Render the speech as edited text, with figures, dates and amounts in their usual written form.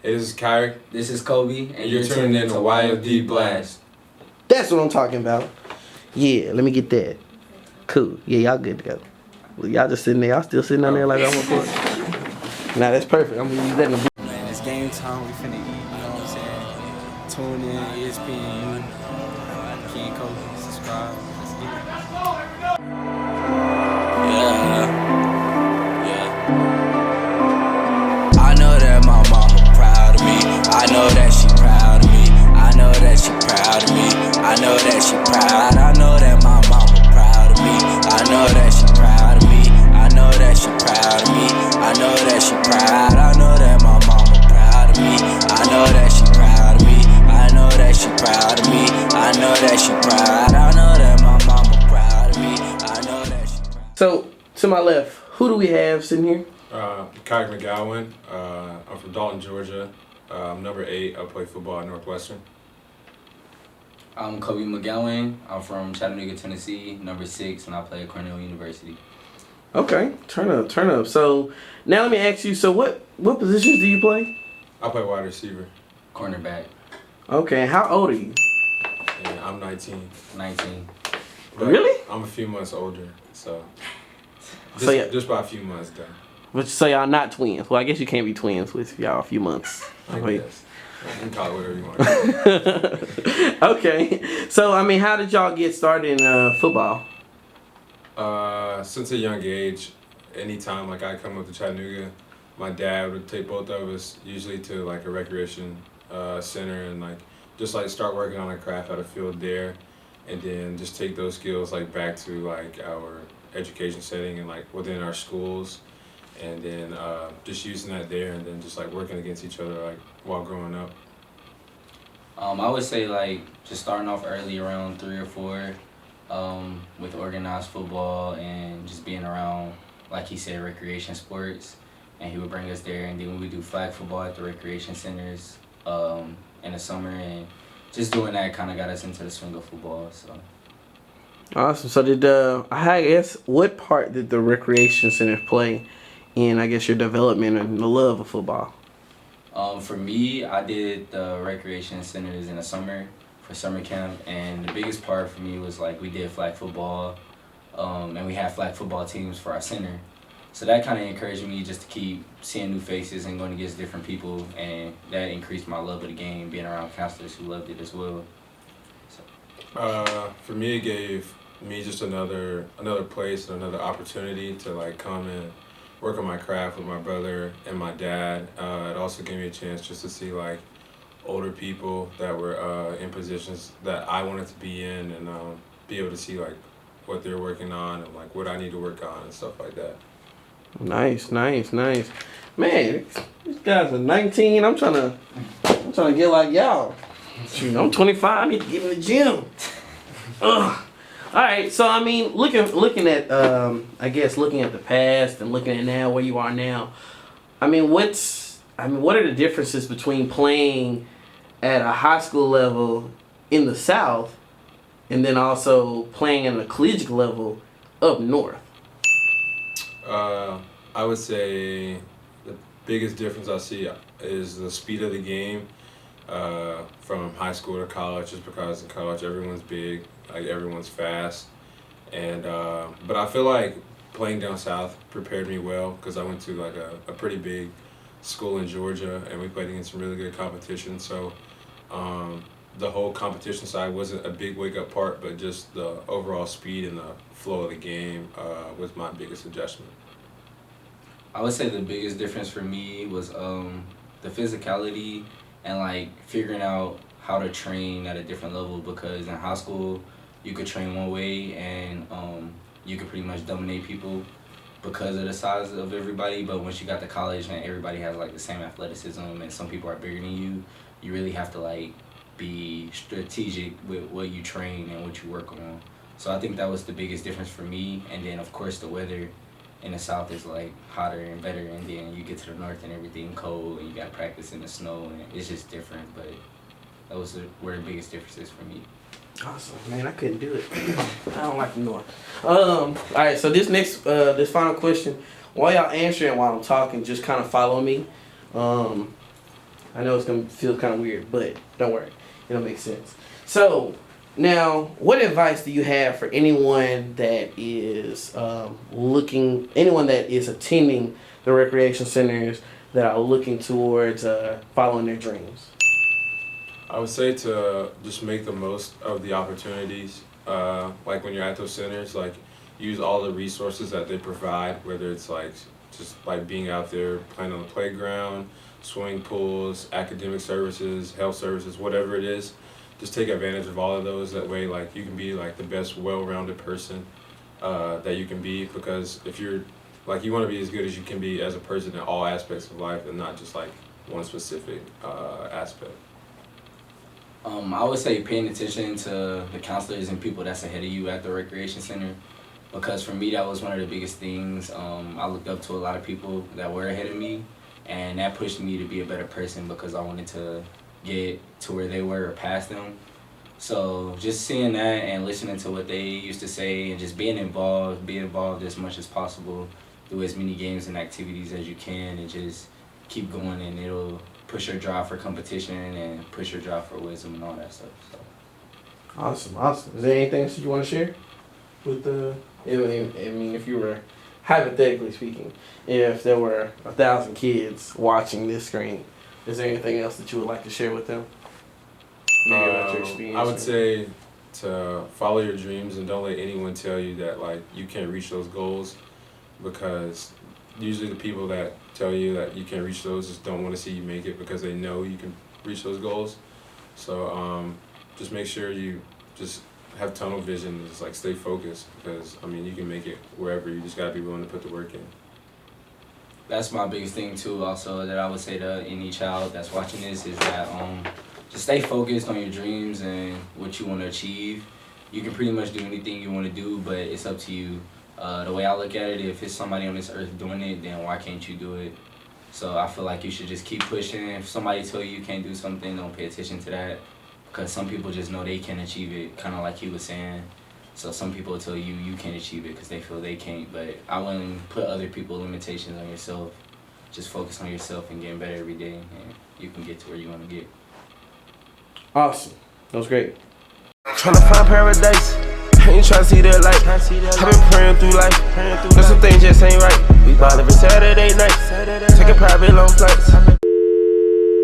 Hey, this is Kyric, This is Kobe, and you're tuning in to YFD Blast. That's what I'm talking about. Yeah, let me get that. Cool. Yeah, y'all good to go. Well, y'all just sitting there. Y'all still sitting down there like I'm recording. Nah, that's perfect. I'm gonna use that in the Man, it's game time. We finna eat. You know what I'm saying? Tune in, ESPN, King Kobe, subscribe. Let's get it. I know that my mama proud of me. I know that she proud of me. I know that she proud of me. I know that she proud. I know that my mama proud of me. I know that she proud of me. I know that she proud of me. I know that she proud. I know that my mama proud of me. I know that she proud of me. I know that she proud of me. I know that she proud. I know that my mama proud of me. I know that she proud. So, to my left, who do we have sitting here? Kyric McGowan. I'm from Dalton, Georgia. I'm number 8. I play football at Northwestern. I'm Kobe McGowan. I'm from Chattanooga, Tennessee, number 6, and I play at Cornell University. Okay, turn up. So, now let me ask you, so what positions do you play? I play wide receiver. Cornerback, Okay, how old are you? And I'm 19. 19. But Really? I'm a few months older, so So, yeah. just by a few months though. But so y'all not twins. Well, I guess you can't be twins with y'all a few months. I Wait. guess. You can call it whatever you want. Okay. So, I mean, how did y'all get started in football? Since a young age, anytime like I come up to Chattanooga, my dad would take both of us usually to like a recreation center and like just like start working on a craft at a field there, and then just take those skills like back to like our education setting and like within our schools, and then just using that there and then just like working against each other like while growing up. I would say like just starting off early around 3 or 4, with organized football and just being around, like he said, recreation sports, and he would bring us there, and then we would do flag football at the recreation centers in the summer, and just doing that kind of got us into the swing of football. So. Awesome. So did I guess what part did the recreation center play in I guess your development and the love of football? For me, I did the recreation centers in the summer for summer camp, and the biggest part for me was like we did flag football, and we had flag football teams for our center. So that kind of encouraged me just to keep seeing new faces and going against different people, and that increased my love of the game, being around counselors who loved it as well. So. For me, it gave me just another place, another opportunity to like come and work on my craft with my brother and my dad. It also gave me a chance just to see like older people that were in positions that I wanted to be in, and be able to see like what they're working on and like what I need to work on and stuff like that. Nice. Man, these guys are 19. I'm trying to get like y'all. Shoot, I'm 25. I need to get in the gym. Ugh. All right. So I mean, looking at I guess looking at the past and looking at now where you are now. I mean, what are the differences between playing at a high school level in the South and then also playing at a collegiate level up north? I would say the biggest difference I see is the speed of the game from high school to college, just because in college everyone's big, like everyone's fast, and but I feel like playing down south prepared me well because I went to like a pretty big school in Georgia, and we played against some really good competition. So the whole competition side wasn't a big wake up part, but just the overall speed and the flow of the game was my biggest adjustment. I would say the biggest difference for me was the physicality and like figuring out how to train at a different level, because in high school you could train one way and you could pretty much dominate people because of the size of everybody, but once you got to college and everybody has like the same athleticism and some people are bigger than you, you really have to like be strategic with what you train and what you work on. So I think that was the biggest difference for me, and then of course the weather in the South is like hotter and better, and then you get to the north and everything cold and you got to practice in the snow, and it's just different. But those were the biggest differences for me. Awesome, man. I couldn't do it. I don't like the north. All right. So this final question, while y'all answering while I'm talking, just kind of follow me. I know it's gonna feel kind of weird, but don't worry, it'll make sense. So now, what advice do you have for anyone that is anyone that is attending the recreation centers that are looking towards following their dreams? I would say to just make the most of the opportunities. Like when you're at those centers, like use all the resources that they provide, whether it's like just like being out there playing on the playground, swimming pools, academic services, health services, whatever it is. Just take advantage of all of those. That way, like you can be like the best well-rounded person that you can be. Because if you're like you want to be as good as you can be as a person in all aspects of life, and not just like one specific aspect. I would say paying attention to the counselors and people that's ahead of you at the recreation center, because for me that was one of the biggest things. I looked up to a lot of people that were ahead of me, and that pushed me to be a better person because I wanted to get to where they were or past them. So just seeing that and listening to what they used to say and just being involved as much as possible, do as many games and activities as you can, and just keep going, and it'll push your drive for competition and push your drive for wisdom and all that stuff. So. Awesome. Is there anything else you want to share with I mean, if you were, hypothetically speaking, if there were 1,000 kids watching this screen, is there anything else that you would like to share with them? Maybe about your experience. I would say to follow your dreams and don't let anyone tell you that like you can't reach those goals, because usually the people that tell you that you can't reach those just don't want to see you make it because they know you can reach those goals. So just make sure you just have tunnel vision and just like stay focused, because I mean you can make it wherever. You just gotta be willing to put the work in. That's my biggest thing too. Also, that I would say to any child that's watching this is that just stay focused on your dreams and what you want to achieve. You can pretty much do anything you want to do, but it's up to you. The way I look at it, if it's somebody on this earth doing it, then why can't you do it? So I feel like you should just keep pushing. If somebody tell you can't do something, don't pay attention to that, because some people just know they can achieve it, kind of like he was saying. So some people tell you you can't achieve it because they feel they can't, but I wouldn't put other people limitations on yourself. Just focus on yourself and getting better every day, and you can get to where you want to get. Awesome. That was great. Tryna find paradise, ain't tryna see the light. I've been praying through life, but some things just ain't right. We ball every Saturday night, taking private long flights.